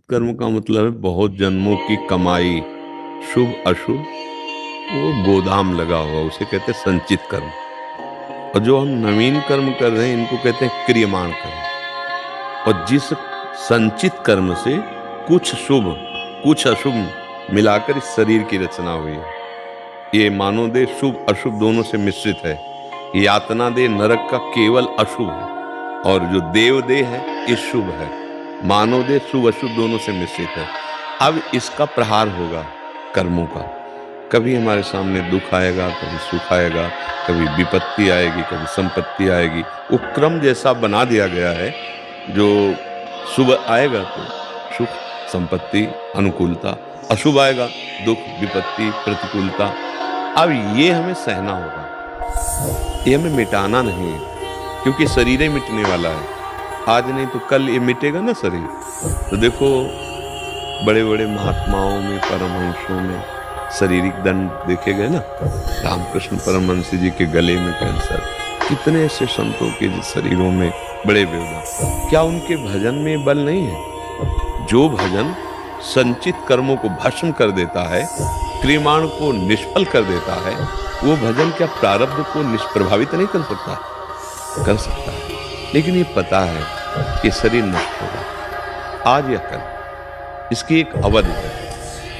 कर्म का मतलब है बहुत जन्मों की कमाई, शुभ अशुभ, वो गोदाम लगा हुआ, उसे कहते हैं संचित कर्म। और जो हम नवीन कर्म कर रहे हैं इनको कहते हैं क्रियमाण कर्म। और जिस संचित कर्म से कुछ शुभ कुछ अशुभ मिलाकर इस शरीर की रचना हुई है। ये मानव देह शुभ अशुभ दोनों से मिश्रित है। यातना देह नरक का केवल अशुभ है, और जो देव देह है ये शुभ है। मानव देह शुभ अशुभ दोनों से मिश्रित है। अब इसका प्रहार होगा कर्मों का। कभी हमारे सामने दुख आएगा, कभी सुख आएगा, कभी विपत्ति आएगी, कभी संपत्ति आएगी। वो क्रम जैसा बना दिया गया है। जो शुभ आएगा तो सुख संपत्ति अनुकूलता, अशुभ आएगा दुख विपत्ति प्रतिकूलता। अब ये हमें सहना होगा, ये हमें मिटाना नहीं है, क्योंकि शरीर ही मिटने वाला है। आज नहीं तो कल ये मिटेगा ना शरीर। तो देखो बड़े बड़े महात्माओं में परमहंसों में शारीरिक दंड देखे गए ना। रामकृष्ण परमहंस जी के गले में कैंसर, कितने ऐसे संतों के शरीरों में बड़े व्यवधान। क्या उनके भजन में बल नहीं है? जो भजन संचित कर्मों को भस्म कर देता है, क्रियमाण को निष्फल कर देता है, वो भजन क्या प्रारब्ध को निष्प्रभावित नहीं कर सकता? कर सकता है। लेकिन ये पता है कि शरीर नष्ट होगा आज या कल, इसकी एक अवधि है।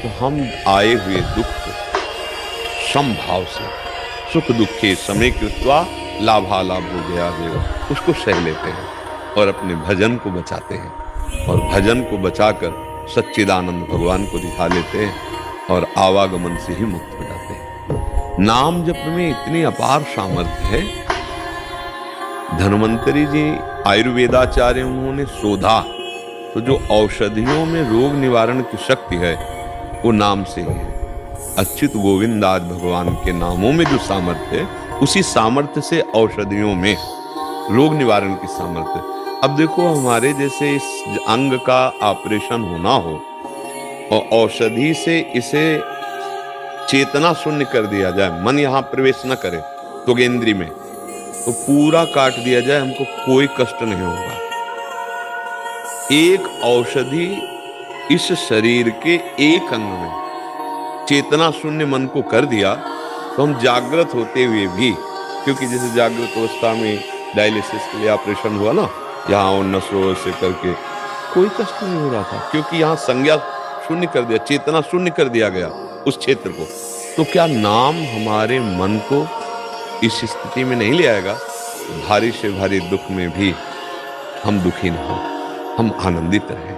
तो हम आए हुए दुख को समभाव से सुख दुखे समय कृत्वा लाभालाभ हो गया देव, उसको सह लेते हैं और अपने भजन को बचाते हैं। और भजन को बचाकर सच्चिदानंद भगवान को रिझा लेते हैं और आवागमन से ही मुक्त हो जाते हैं। नाम जप में इतनी अपार सामर्थ्य है। धन्वंतरी जी आयुर्वेदाचार्य, उन्होंने शोधा तो जो औषधियों में रोग निवारण की शक्ति है वो नाम से ही है। अच्युत गोविंद आज भगवान के नामों में जो सामर्थ्य है, उसी सामर्थ्य से औषधियों में रोग निवारण की सामर्थ्य। अब देखो हमारे जैसे इस अंग का ऑपरेशन होना हो और औषधि से इसे चेतना शून्य कर दिया जाए, मन यहाँ प्रवेश न करे तो गेंद्री में, तो पूरा काट दिया जाए, हमको कोई कष्ट नहीं होगा। एक औषधि इस शरीर के एक अंग में चेतना शून्य मन को कर दिया तो हम जागृत होते हुए भी, क्योंकि जैसे जागृत अवस्था में डायलिसिस के लिए ऑपरेशन हुआ ना, यहाँ और नसों से करके कोई कष्ट नहीं हो रहा था, क्योंकि यहाँ संज्ञा शून्य कर दिया, चेतना शून्य कर दिया गया उस क्षेत्र को। तो क्या नाम हमारे मन को इस स्थिति में नहीं ले आएगा? भारी से भारी दुख में भी हम दुखी न हो, हम आनंदित रहें।